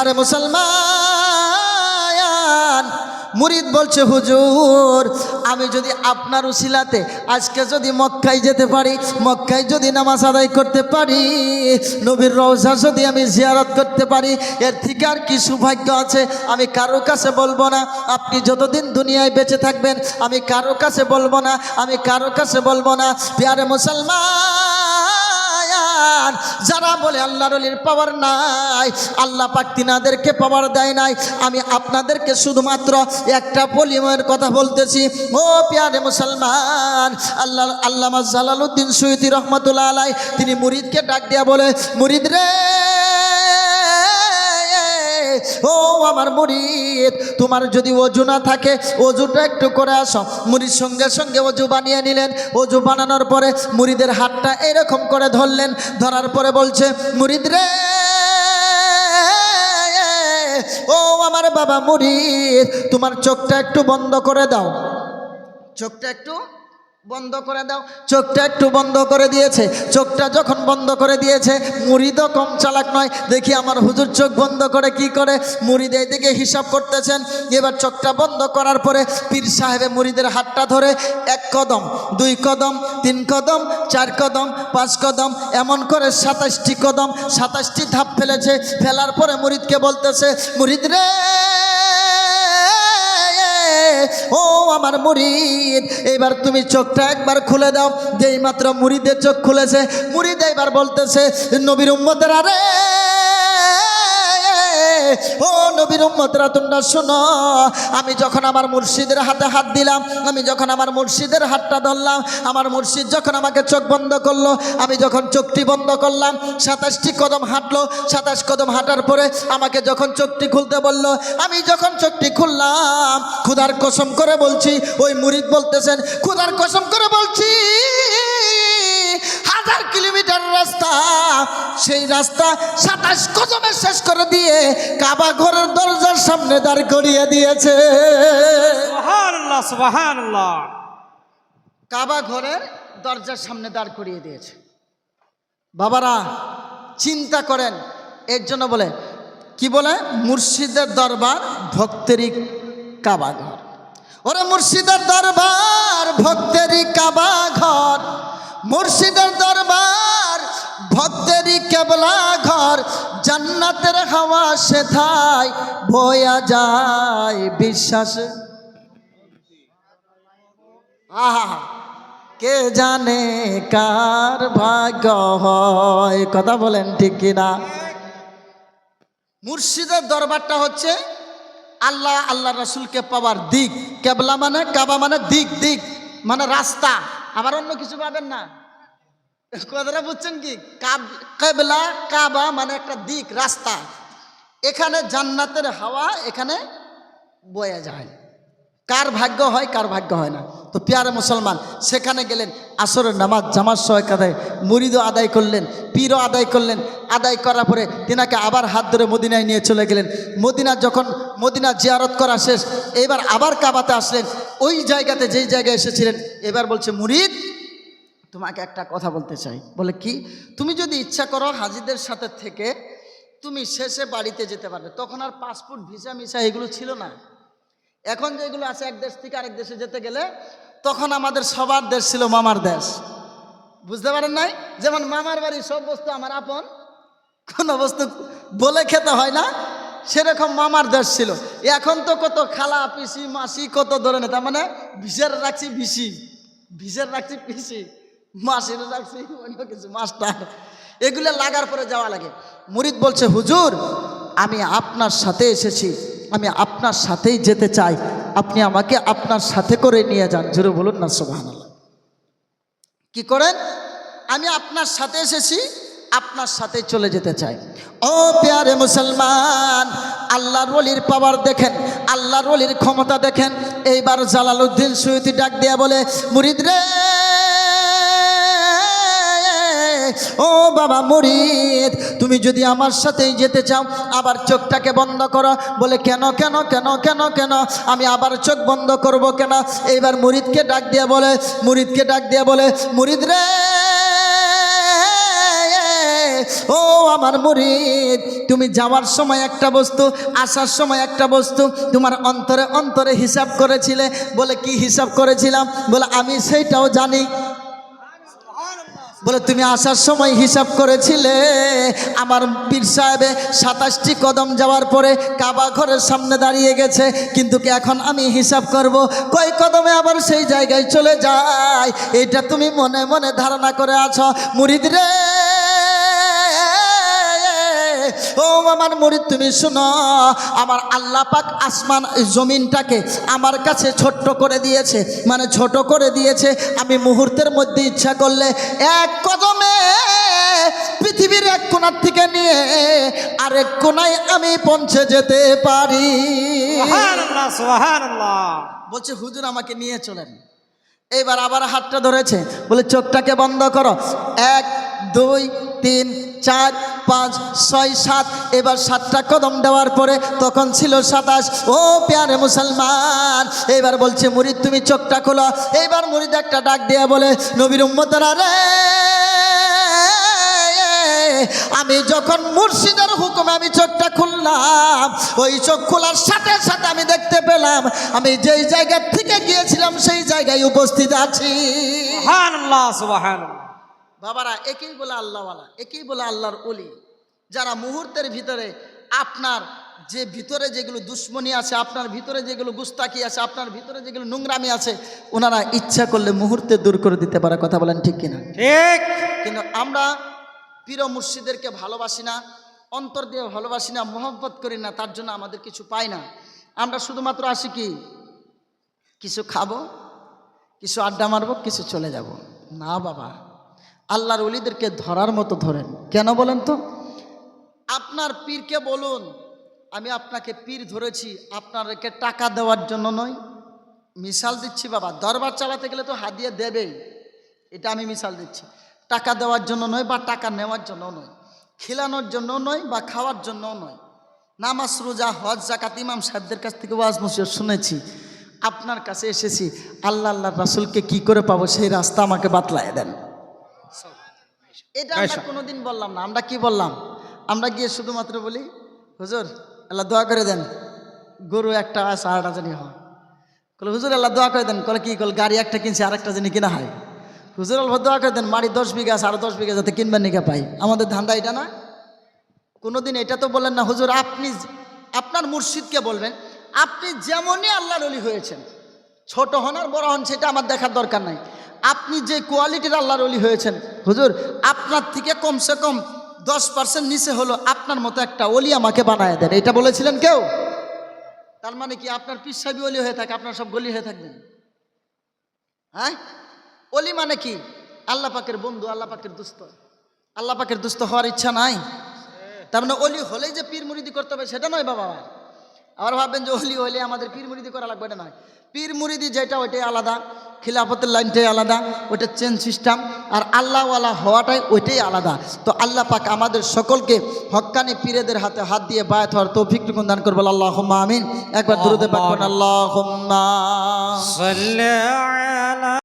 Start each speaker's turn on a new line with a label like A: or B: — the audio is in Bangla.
A: प्यारे मुसलमान मुरीद बोलছে হুজুর আমি যদি আপনার উসিলাতে আজকে যদি মক্কায় যেতে পারি, মক্কায় যদি নামাজ আদায় করতে পারি, নবীর রওজা যদি আমি জিয়ারত করতে পারি, এর থেকে আর কি সৌভাগ্য আছে আমি কারো কাছে বলবো না। আপনি যতদিন দুনিয়ায় বেঁচে থাকবেন আমি কারো কাছে বলবো না, আমি কারো কাছে বলবো না। প্যারে মুসলমান যারা বলে আল্লাহর ওলির পাওয়ার নাই, আল্লাহ পাক তিনাদেরকে পাওয়ার দেয় নাই, আমি আপনাদেরকে শুধুমাত্র একটা পলিমের কথা বলতেছি। ও প্যারে মুসলমান, আল্লামা জালালউদ্দিন সুয়ুতী রহমাতুল্লাহ আলাই তিনি মুরিদকে ডাক দিয়া বলে, মুরিদ রে ও আমার মুরিদ, তোমার যদি ওযু না থাকে ওযুটা একটু করে আসো। মুরিদ সঙ্গে সঙ্গে ওযু বানিয়ে নিলেন। ওযু বানানোর পরে মুরিদের হাতটা এরকম করে ধরলেন, ধরার পরে বলছে, মুরিদ রে ও আমার বাবা মুরিদ, তোমার চোখটা একটু বন্ধ করে দাও, চোখটা একটু বন্ধ করে দাও। চোখটা একটু বন্ধ করে দিয়েছে। চোখটা যখন বন্ধ করে দিয়েছে, মুরিদও কম চালাক নয়। দেখি আমার হুজুর চোখ বন্ধ করে কি করে। মুরিদ এইদিকে হিসাব করতেছেন। এবার চোখটা বন্ধ করার পরে পীর সাহেবে মুরিদের হাতটা ধরে 1 কদম 2 কদম 3 কদম 4 কদম 5 কদম এমন করে 27টি কদম 27টি ধাপ ফেলেছে। ফেলার পরে মুরিদকে বলতেছে, মুরিদ রে ও আমার মুরিদ, এবার তুমি চোখটা একবার খুলে দাও। যেই মাত্র মুরিদের চোখ খুলেছে, মুরিদ এবার বলতেছে, নবীর উম্মতেরা রে ও নবীর উম্মতরা তোমরা শোনো, আমি যখন আমার মুর্শিদের হাতে হাত দিলাম, আমি যখন আমার মুর্শিদের হাতটা ধরলাম, আমার মুর্শিদ যখন আমাকে চোখ বন্ধ করলো, আমি যখন চোখটি বন্ধ করলাম, 27টি কদম হাঁটলো। 27 কদম হাঁটার পরে আমাকে যখন চোখটি খুলতে বললো, আমি যখন চোখটি খুললাম, খোদার কসম করে বলছি, ওই মুরিদ বলতেছেন, খোদার কসম করে বলছি 1000 কিলোমিটার রাস্তা, সেই রাস্তা 27 কদমে শেষ করে দিয়ে কাবা ঘরের দরজার সামনে দাঁড় করিয়ে দিয়েছে।
B: সুবহানাল্লাহ সুবহানাল্লাহ।
A: কাবা ঘরের দরজার সামনে দাঁড় করিয়ে দিয়েছে। বাবারা চিন্তা করেন, এর জন্য বলে কি বলে, মুর্শিদের দরবার ভক্তেরই কাবা ঘর। ওরে মুর্শিদের দরবার ভক্তেরই কাবা ঘর, মুর্শিদের দরবার ভক্তেরই কেবলা ঘর, জান্নাতের হাওয়া সেথায় বয়া যায় বিশ্বাসে। আহা, কে জানে কার ভাগ্য হয়, কথা বলেন ঠিক কিনা। মুর্শিদের দরবারটা হচ্ছে আল্লাহ আল্লাহ রসুলকে পাওয়ার দিক। কেবলা মানে কাবা মানে দিক, দিক মানে রাস্তা, আবার অন্য কিছু পাবেন না। কথাটা বুঝছেন কি, কেবলা কাবা মানে একটা দিক, রাস্তা। এখানে জান্নাতের হাওয়া এখানে বয়ে যায়। কার ভাগ্য হয় কার ভাগ্য হয় না। তো প্যারে মুসলমান সেখানে গেলেন, আসরের নামাজ জামাত সহায়ক আদায়, মুরিদও আদায় করলেন, পীরও আদায় করলেন। আদায় করার পরে তিনাকে আবার হাত ধরে মদিনায় নিয়ে চলে গেলেন। মদিনা জিয়ারত করা শেষ, এবার আবার কাবাতে আসলেন। ওই জায়গাতে যেই জায়গায় এসেছিলেন, এবার বলছে, মুরিদ তোমাকে একটা কথা বলতে চাই। বলে কি? তুমি যদি ইচ্ছা করো হাজিদের সাথে থেকে তুমি শেষে বাড়িতে যেতে পারবে। তখন আর পাসপোর্ট ভিসা মিসা এগুলো ছিল না। এখন যেগুলো আছে, এক দেশ থেকে আরেক দেশে যেতে গেলে, তখন আমাদের সবার দেশ ছিল মামার দেশ। বুঝতে পারেন নাই? যেমন মামার বাড়ি সব বস্তু আমার আপন, কোনো বস্তু বলে খেতে হয় না, সেরকম মামার দেশ ছিল। এখন তো কত খালা পিসি মাসি কত ধরনের, তার মানে ভিসের রাখছি ভিসি, ভিসের রাখছি পিসি, মাসির রাখছি অন্য কিছু মাস্টার, এগুলো লাগার পরে যাওয়া লাগে। মুরিদ বলছে, হুজুর আমি আপনার সাথে এসেছি, আমি আপনার সাথেই যেতে চাই, আপনি আমাকে আপনার সাথে করে নিয়ে যান। জোরে বলুন না সুবহানাল্লাহ। কি করেন? আমি আপনার সাথে এসেছি, আপনার সাথে চলে যেতে চাই। ও প্যারে মুসলমান, আল্লাহর ওলির পাওয়ার দেখেন, আল্লাহর ওলির ক্ষমতা দেখেন। এইবার জালালউদ্দিন সুয়ুতী ডাক দিয়া বলে, মুরিদ রে ও বাবা মুরিদ, তুমি যদি আমার সাথেই যেতে চাও আবার চোখটাকে বন্ধ করো। বলে কেন কেন কেন কেন কেন, আমি আবার চোখ বন্ধ করব কেন? এইবার মুরিদকে ডাক দিয়ে বলে, মুরিদ রে ও আমার মুরিদ, তুমি যাওয়ার সময় একটা বস্তু, আসার সময় একটা বস্তু, তোমার অন্তরে অন্তরে হিসাব করেছিলে। বলে কি হিসাব করেছিলাম? বলে আমি সেইটাও জানি। বলে তুমি আসার সময় হিসাব করেছিলে আমার পীর সাহেবে 27টি কদম যাওয়ার পরে কাবা ঘরের সামনে দাঁড়িয়ে গেছে, কিন্তু কি এখন আমি হিসাব করব কয় কদমে আবার সেই জায়গায় চলে যায়, এটা তুমি মনে মনে ধারণা করে আছো। মুরিদ রে, ও আমার মুরিদ, তুমি শোনো, আমার আল্লাহ পাক আসমান জমিনটাকে আমার কাছে ছোট্ট করে দিয়েছে, মানে ছোট করে দিয়েছে। আমি মুহূর্তের মধ্যে ইচ্ছা করলে এক কদমে পৃথিবীর এক কোণার থেকে নিয়ে আরেক কোণায় আমি পৌঁছে যেতে পারি।
B: সুবহানাল্লাহ সুবহানাল্লাহ।
A: বলছে হুজুর আমাকে নিয়ে চলেন। এইবার আবার হাতটা ধরেছে, বলে চোখটাকে বন্ধ করো। 1 2 3 4 5 6 7, এবার 7টা কদম দেওয়ার পরে তখন ছিল 27। ও প্যারে মুসলমান, এবার বলছে মুরিদ তুমি চোখটা খোলো। এইবার মুরিদ একটা ডাক দিয়ে বলে, নবীর উম্মতরা রে, আমি যখন মুর্শিদের হুকুমে আমি চোখটা খুললাম, ওই চোখ খোলার সাথে সাথে আমি দেখতে পেলাম আমি যেই জায়গা থেকে গিয়েছিলাম সেই জায়গায় উপস্থিত আছি।
B: সুবহানাল্লাহ সুবহানাল্লাহ।
A: বাবারা, একেই বলে আল্লাহওয়ালা, একেই বলে আল্লাহর ওলি, যারা মুহূর্তের ভিতরে আপনার যে ভিতরে যেগুলো দুশ্মনী আছে, আপনার ভিতরে যেগুলো গুস্তাকি আছে, আপনার ভিতরে যেগুলো নোংরামি আছে, ওনারা ইচ্ছা করলে মুহূর্তে দূর করে দিতে পারে। কথা বলেন ঠিক কিনা?
B: ঠিক।
A: কিন্তু আমরা পীর মুর্শিদেরকে ভালোবাসি না, অন্তর দিয়ে ভালোবাসি না, মহব্বত করি না, তার জন্য আমাদের কিছু পাই না। আমরা শুধুমাত্র আসি কি কিছু খাবো, কিছু আড্ডা মারবো, কিছু চলে যাব না। বাবা, আল্লাহর ওলিদেরকে ধরার মতো ধরেন। কেন বলেন তো? আপনার পীরকে বলুন আমি আপনাকে পীর ধরেছি আপনাকে টাকা দেওয়ার জন্য নয়। মিশাল দিচ্ছি বাবা, দরবার চালাতে গেলে তো হাদিয়া দেবেই, এটা আমি মিশাল দিচ্ছি। টাকা দেওয়ার জন্য নয় বা টাকা নেওয়ার জন্য নয়, খিলানোর জন্য নয় বা খাওয়ার জন্য নয়। নামাজ রোজা হজ জাকাত ইমাম সাহেবদের কাছ থেকে ওয়াজ নসিহত শুনেছি, আপনার কাছে এসেছি। আল্লাহ আল্লাহর রাসূলকে কি করে পাবো সেই রাস্তা আমাকে বাতলায় দেন। এটা আমরা কোনোদিন বললাম না। আমরা কি বললাম? আমরা গিয়ে শুধুমাত্র বলি হুজুর আল্লাহ দোয়া করে দেন, গরু একটা আছে আরেকটা জানি হয়। বলে হুজুর আল্লাহ দোয়া করে দেন, বলে কি কল গাড়ি একটা কিনছে আরেকটা জানি কিনা হয়। হুজুর আল্লাহ দোয়া করে দেন মাড়ি 10 বিঘা আছে, আরো 10 বিঘা যাতে কিনবেন নিকে পাই। আমাদের ধান্দা এটা না? কোনোদিন এটা তো বলেন না হুজুর আপনি আপনার মুর্শিদকে বলবেন আপনি যেমনই আল্লাহর ওলি হয়েছেন, ছোট হন আর বড় হন সেটা আমার দেখার দরকার নাই, আপনি যে কোয়ালিটির আল্লাহর ওলি হয়েছেন, হুজুর আপনার থেকে কমসে কম 10% নিচে হলো আপনার মতো একটা ওলি আমাকে বানায় দেন। এটা বলেছিলেন কেউ? তার মানে কি আপনার পীর সাহেবী ওলি হয়ে থাকে, আপনার সব গলি হয়ে থাকবেন? হ্যাঁ, ওলি মানে কি? আল্লাহ পাকের বন্ধু, আল্লাহ পাকের দুস্ত। আল্লাহ পাকের দুস্ত হওয়ার ইচ্ছা নাই? তার মানে অলি হলেই যে পীর মুরিদি করতে হবে সেটা নয় বাবা। আবার ভাববেন যে অলি হলে আমাদের পীর মুরিদি করা লাগবে, এটা নয়। পীর মুরিদি যেটা ওইটাই আলাদা, খিলাফতের লাইনটাই আলাদা, ওইটা চেন সিস্টেম, আর আল্লাহওয়ালা হওয়াটাই ওইটাই আলাদা। তো আল্লাহ পাক আমাদের সকলকে হক্কানি পীরেদের হাতে হাত দিয়ে বায়াত হওয়ার তৌফিক দান করবেন। আল্লাহুম্মা আমিন। একবার দুরূদে পাক পড়ুন, আল্লাহুম্মা
B: সাল্লি আলা